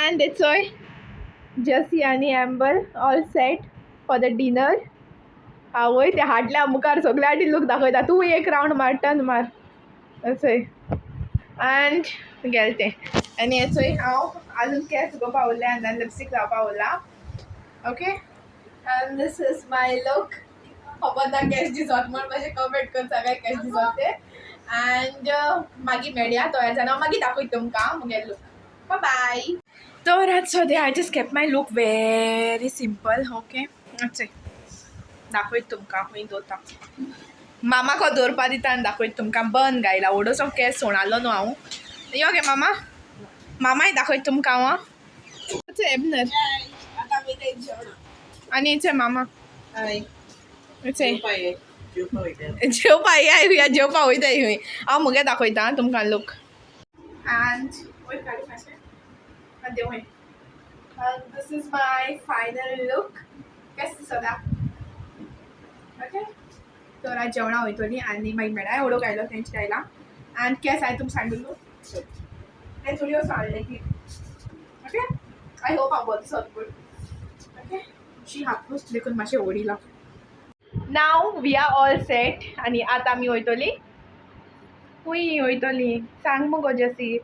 and it's Jessie आणि Amber all set for the dinner. आवय ते हाटल्या मुखार सगळ्या आटी लूक दाखयता तू एक राउंड मार टर्न मार असोय and गेलते आनी येचोय हांव अजून केस गो पावले and then लिपस्टिक लावपा उरला okay and this is my look खबर ना केस दिसत म्हण मातशें कमेंट कर सगळे केस दिसत ते and मागीर मेळया तो येजना मागीर दाखयता तुमकां मुगे लूक बाय बाय. तर आज दे I just kept my look very simple okay चोय दाखयता तुमकां खंय दोता मामा को दवरपा दिता आनी दाखयता तुमकां बंद गायला ओडोसो केस सोणालो न्हू हांव यो गे मामा मामाय दाखयता तुमकां हांव एबनर आनी इचे मामा जेवपा या जेवपा वयता खंय हांव मुगे दाखयता तुमकां लूक and देव this is my final look केस दिसता ओके तर आज जेवणा वयतली आनी मागीर मेळ्ळा एवढो गायलो तेंचे गायला आनी केस हांवें तुमकां सांडलो ते चुडयो सांडले की ओके आय होप हांव बरो दिसत पूण ओके शी हापूस देखून मातशें ओडिला now we are all set आनी आतां आमी वयतली खूंय वयतली सांग मुगो Jessie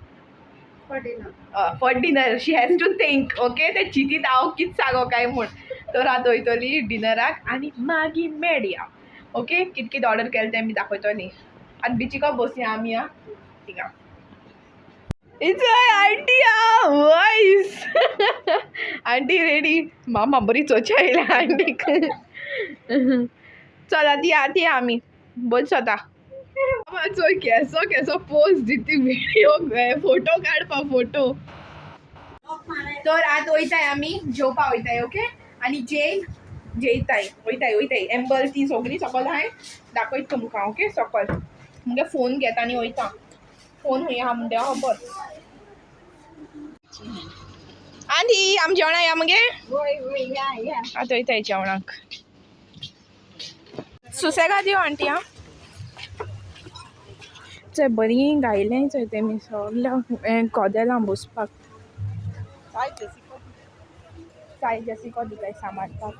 for dinner she has to think okay ते चिंतीत हांव कितें सांगो काय म्हूण तर आतां वयतली डिनराक आनी मागीर मेळया ओके कितें कितें ऑर्डर केलें तें मी दाखयतली आतां बिचीको बसया आमी थिंगा it's aunty voice aunty ready मामा बरी चोचा येयल्या आंटीक चल आती आमी बोल आता चोय केसो केसो पोस्ट दिती व्हिडिओ फोटो काडपा फोटो तर आतां वयताय आमी जेवपा वयताय ओके आनी जेयताय वयताय एम्बर ती सगळी सकयल हाय दाखयता तुमकां ओके सकयल मुगे फोन घेता आनी वयता फोन खंय आहा म्हणटा खबर आनी आमी जेवणा या मगे आतां वयताय जेवणाक सुसेगाद यो आंटी आं चोय बरी गायलें चोय तेमी सगल्या कोदेलां बसपाक साय जेसिको दिताय सांबाळपाक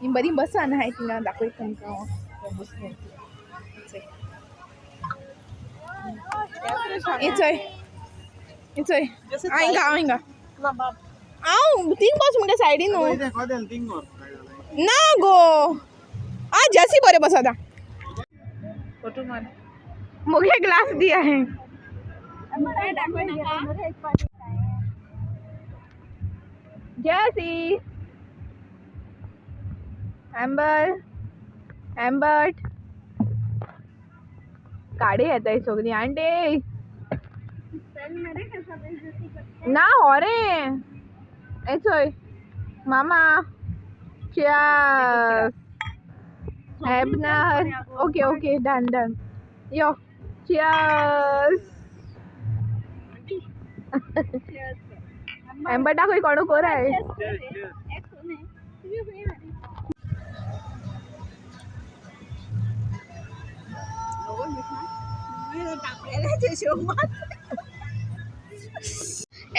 ही बरी बसान हाय थिंगा दाखयता तुमकां हांव बसलें इचय हिंगा हांव थिंग बस मुगे सायडीन न्हू ना गो आ जेसी बरे बस आतां फोटो मार मुगे ग्लास दिया है जेसी एम्बर काडे येताय सगळी आंटी ना हो रे एचोय मामा चियर्स एबनर ओके डन यो चियर्स एम्बर दाखय कोणो कोराय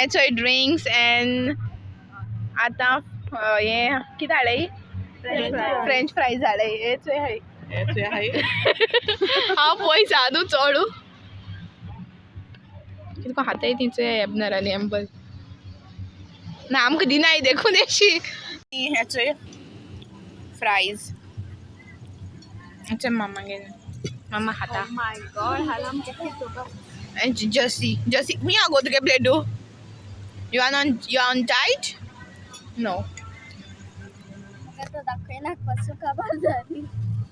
एचोय ड्रिंक्स एंड आतां हे कितें हाडले फ्रेंच फ्रायज हाडले एचोय हाय हांव पयस आदू चोडू कितको हाताय तिचे एबनर आनी एम्बर ना आमकां दिनाय देखून एशी हेचोय फ्रायज हेचे मामा खाता जसी we are going to get blue. You on diet? No.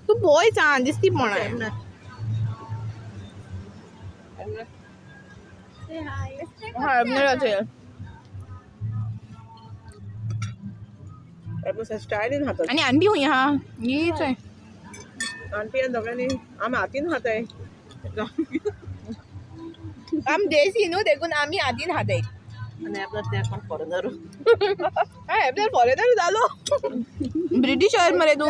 तू boy सांग दिसती पण हाँ एबनर असेल स्टायलीन हातात आणि आंटी हुई हाँ हीच आहे आंटी दोघांनी आम्ही हातीन हाताय आम देसी न्हू देखून आमी हातीन हाताय आणि आपलं ते पण फॉरेनर एबनर फॉरेनर जालो ब्रिटिश ऑयल मरे तू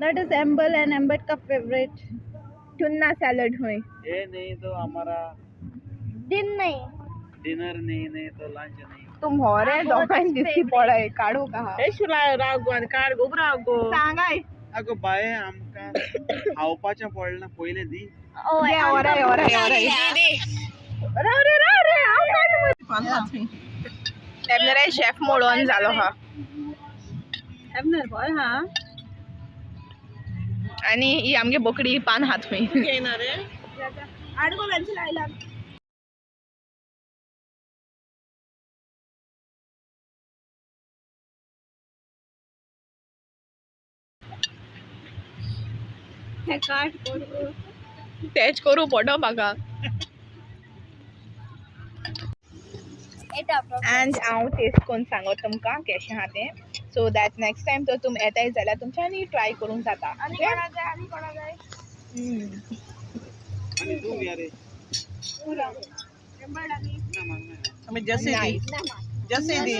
That is Amber and Amber का favorite टुन्ना सैलड हुई ये नहीं तो हमारा दिन नहीं डिनर नाही तो लंच नाही. तुम हो रे दोघांनी दिसती पळय काढू का हा? हे शिला राग आनी काड गोबरा गो सांगाय अगो बाये आमकां खावपाचें पडलें ना पयलें दी. दे ओराय ओराय ओराय राव रे हांव काढ एबनरे शेफ मोडून जालो हा एबनर बॉय हा आणि ही आमगे बोकडी पान हात हुई घेना रे आडगो बेंच लायला हे काट करू तेच करू पडो म्हाका एंड हांव टेस्ट करून सांगत तुमकां केशें आहा तें सो दॅट नेक्स्ट टायम तर तुमी येताय जाल्यार तुमच्यांनी ट्राय करूंक जाता आणि तू या रे. ना मागना. हमें जैसे दी जैसे दी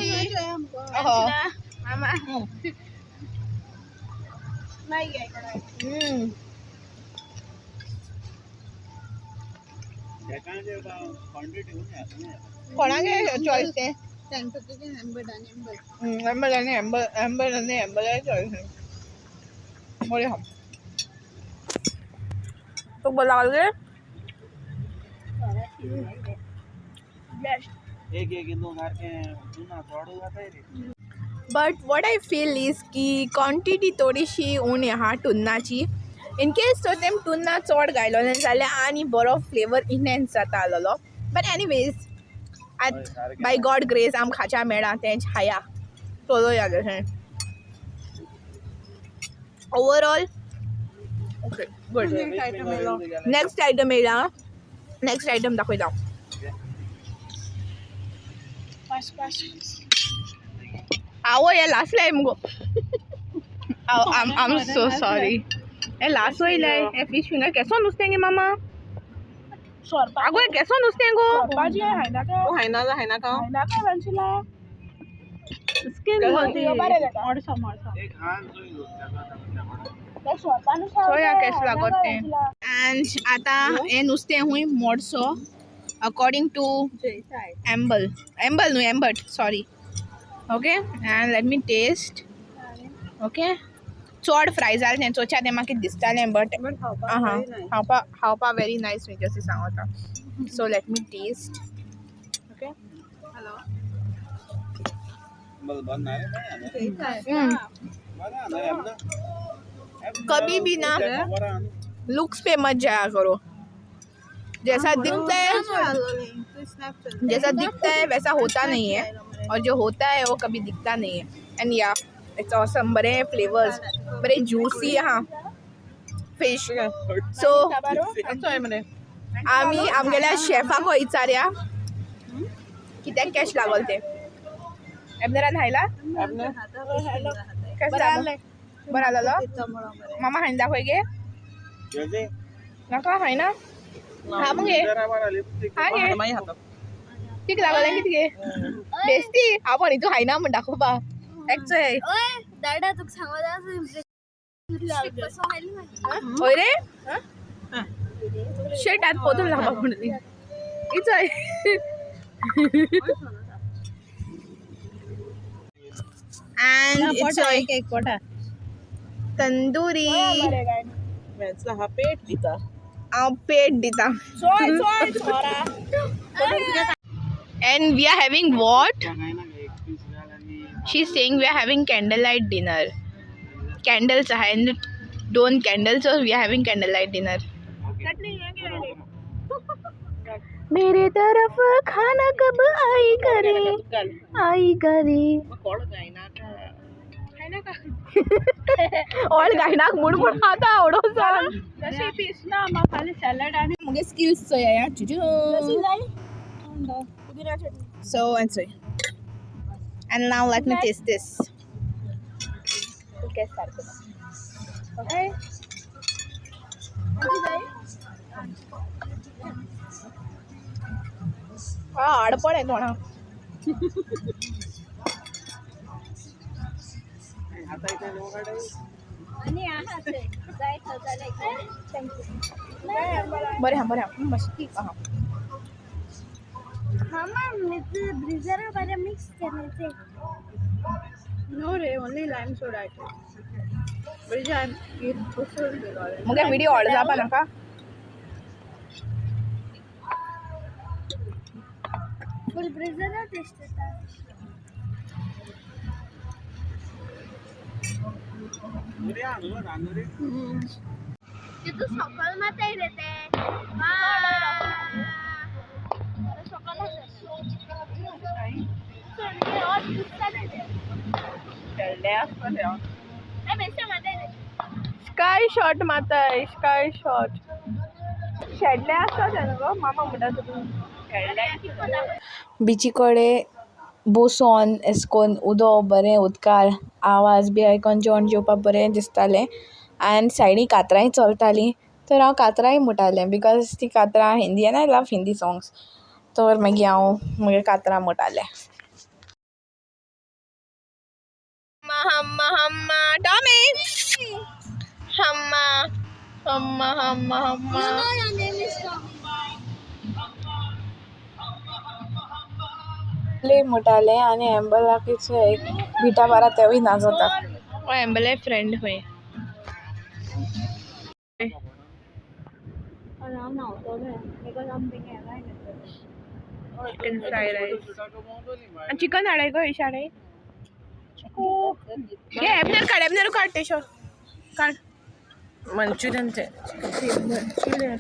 एकांचे क्वांटिटी होऊन आता नाही. कोणागे चॉईस ते त्यांचं तुझे एम्बर आणि एम्बर एम्बर आणि एम्बर चॉईस बोले हम तो बोला लगे एक इंदू सारखे जुना चोडू जाता रे. But what I feel is की क्वांटिटी थोडीशी उणी आहा टुन्नाची इन केस तो तेम टुन्ना चड घायलो जाल्यार आनी बरो फ्लेवर इनहेन्स जाता आसलोलो but anyways by God grace आम खाच्या मेळा तें खाया चलोया तशें overall okay good next item येयला नेक्स्ट आयटम दाखयता आवो हे लासलाय मुगो आम सो सॉरी हे लास वयलाय हे फिश फिंगर केसो नुस्तें गे मामा आगो हे केसो नुस्तें गो वो हैना का स्किन होती एक हान सोय लोक सोया केस लागत तें एंड आतां हें नुस्तें हुंय मोडसो अकॉर्डिंग टू एम्बल न्हू एम्बट sorry okay and let me taste okay चड फ्राय जालें तें चोच्या तें म्हाका दिसतालें बट खावपा वेरी नायस म्हणजे अशें सांगता so let me taste okay बल बन ना रे बना ना अपना कभी भी ना लुक्स पे मत जाया करो जैसा दिखता है वैसा होता नहीं है और जो होता है वो कभी दिखता नहीं है एंड या इट्स ऑसम बरे फ्लेवर्स बरे ज्यूसी हाँ फिश सो आमी आमगेल्या शेफाक विचारया कित्याक कॅश लागल ते एबनरान हायला कशें जालें बरा जालो मामा हायन दाखय गे जैसे नाका हायना हा मग घे जरा बरा लिपस्टिक हा घे माई हात ठीक लागलं किती घे बेस्टी आपण इथं हायना म्हण दाखोवपा एक्चुअली दादा तुका सांगता होय रे शेट आत पोतून लावा म्हणली इचय and it's एक कोटा तंदुरी मेंसला हा पेट दिता पेट दिता and we are having what काय ना एक पीस घाल आणि she's saying we are having candlelight dinner candles are and 2 candles so we are having candlelight dinner मेरे तरफ खाना कब आई करे कोड गायना का और गायनाक मूड पण आता आवडो सांग तशी पीस ना मग खाली सॅलड आणि मुगे skills so yeah so and so and now let me taste this okay okay आडपण आहे थोडा आता इथे लोकाडे आणि आहात जायचं झालं थँक्यू बरे हा मस्त हा मामा ब्रिजर बरे मिक्स करायचे. नो रे ओनली लाइम सोडा आहे म्हणजे मुगे व्हिडिओ ऑर्डर जापा नाका. फुल ब्रिजर टेस्ट येता. तिथं सकाळ माता येते ते. स्काय शॉट माताय स्काय शॉट शेडले आसता तेन्ना गो मामा म्हणटा तुका बिची कडेन बसून एश कोन्न उदक बरें उदकार आवाज बी आयकोन जेवण जेवपाक बरें दिसतालें आनी सायडीन कातरांय चलतालीं तर हांव कातरांय म्हणटालें बिकॉज ती कातरां हिंदी आनी आय लव हिंदी सॉंग्स तर मागीर हांव म्हगे कातरां म्हणटालें. हम्मा हम्मा टॉमी हम्मा हम्मा हम्मा हम्मा प्ले म्हणटालें आनी एम्बलाकीचो एक बिटा बारा तेवूय नाचता. एम्बले फ्रेंड खंय चिकन फ्रायड रायस चिकन हाडाय गो इशाडे ये एबनर काड टेशो काड मंचुरियन ते मंचुरियन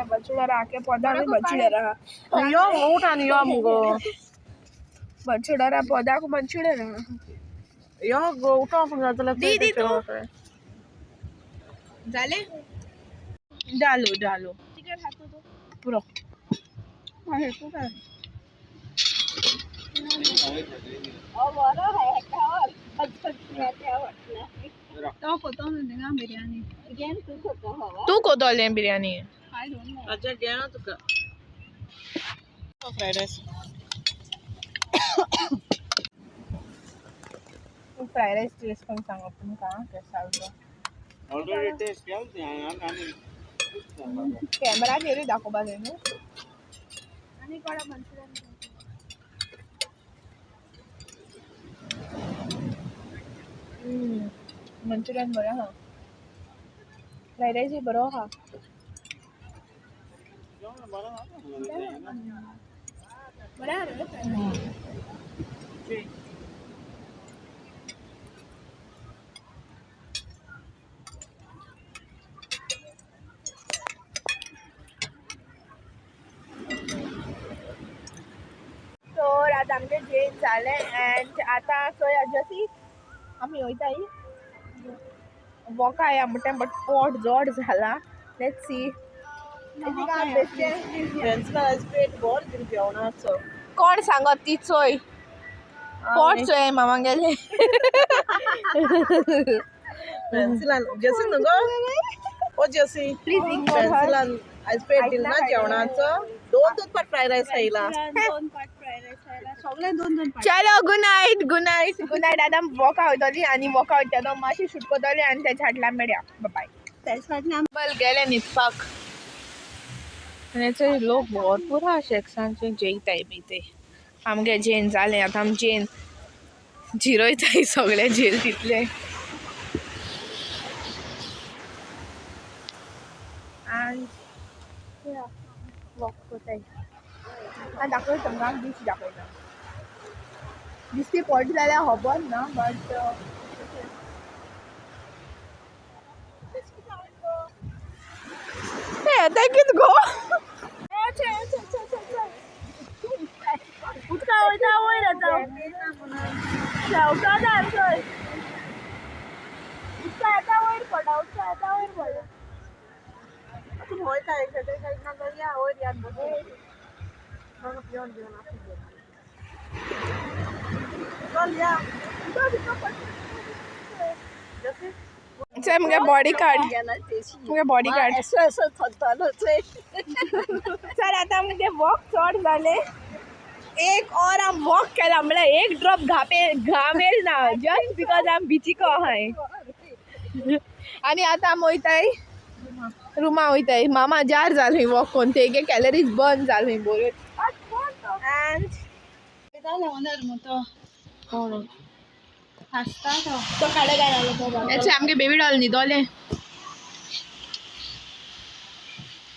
बचुडर आके पोदा मंचुरियन आहा यो मोठ आणि यो मुगो बचुडर पोदाक मंचुरियन आहा यो गोवटा पण जातले दी जाले डालो डालो चिकन हातू तो पुरो हे तू काय तू कोतोले बिर्याणी अच्छा घे ना तुका fried rice fried rice taste करून सांग तुमकां कशें आसा ऑलरेडी टेस्ट केली कॅमेराचेरूय दाखोवपाक जाय न्हू आणि कोणा मंचुरियन मंचुरियन बरो आहा फ्रायड रायसूय बरो आहा बरें आहा रे तर आतां आमचें जेवण जालें एंड आतां खंय जशी आमी वयताय वॉका या म्हणटा बट पोट जड जाला लेट्स सी कोण सांगत ती चोय पोट चोय मामा गेले जसी न्हू ओ जसी प्लीज इग्नोर हर आज पेट दिल ना जेवणाचो 2 पाट फ्राईड राईस खायला 2 पाट फ्राईड राईस खायला सगळे 2 पाट चलो good night good night good night आतां वॉका वयतली आनी वॉका वयता मातशी शूट करतली आनी तेच्या फाटल्यान मेळया बाय त्याच्या फाटल्यान बल गेले न्हिदपाक आनी थंय लोक भरपूर आहा शेक्सांचे जेयताय बी ते आमगे जेन जालें आतां आमी जेन जिरोयताय सगळे जेल तितले आनी वॉक कोताय आनी दाखयता तुमकां बीच दाखयता दिसती पडली जाल्यार खबर ना बट येता कित गो उदका वयता वयर येता शेवटा जाय चोय उदका येता वयर पडा उदका येता वयर पडा वयता एक सायड ना या वयर यात बसो मग पिऊन घेऊन आपण चल या जसी चल मुगे बॉडी कार्ड मुगे बॉडी कार्ड असं थकतालो चोय चल आतां मुगे वॉक चड जालें एक और आम वॉक केला म्हळ्यार एक ड्रॉप घामेल ना जस्ट बिकॉज आम बिचीको आहाय आनी आतां आमी वयताय रुमा वयताय मामा जार जालीं वॉक कोन्न तेगे कॅलरीज बर्न जालीं बऱ्यो and याचे आमगे बेबी डॉल न्हिदोले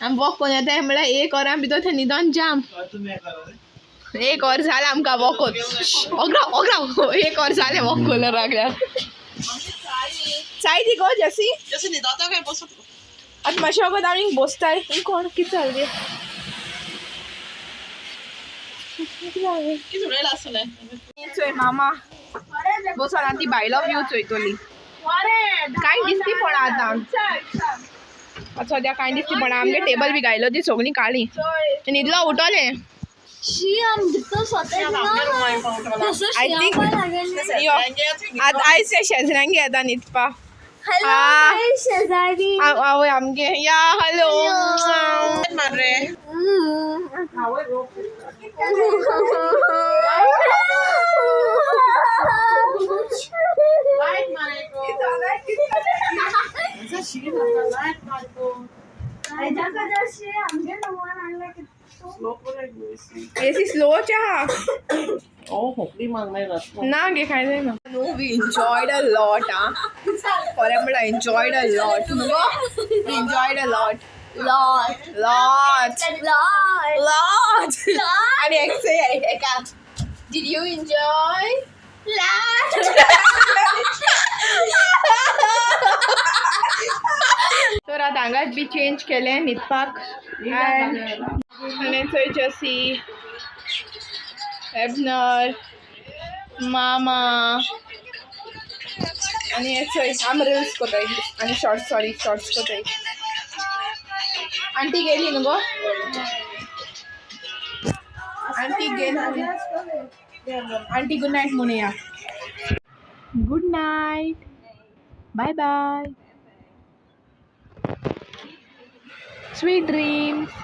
आम वॉक कोण येता म्हळ्यार 1 वरां भितर थंय न्हिदोन जाम तुम्ही हे करा रे. 1 वर जालें आमकां वॉक ओग्राव 1 वर जालें वॉक कोला लागल्या चाय दी गो जसी जसं निदाता काय बसत आतां मातशें वगत हांव हिंग बसताय हिंग कोण कितें जालें किती वेळ असले चोय मामा बसोन आतां ती भायलो व्यू चोयतली कांय दिसती पण आतां सद्या कांय दिसती पण आमगे टेबल बी गायलो ती सगळीं काळी न्हिदलो उठोले आय थिंक आयज शेजऱ्यांगे येता न्हिदपा आवय आमगे या हॅलो मारे एसी स्लो चहा मागणार ना गे काय जाय ना no we enjoyed a lot for म्हणला enjoyed a lot we enjoyed a lot lot आणि एका डिड यू एन्जॉय तर आतां हांगाच बी चेंज केलें न्हिदपाक आनी थंय जसी एबनर मामा आनी हे चोय आम रिल्स कोताय आनी शॉर्ट्स कोताय आंटी गेली न्हू गो आंटी गेली आंटी गुड नायट म्हणुया good night bye bye sweet dreams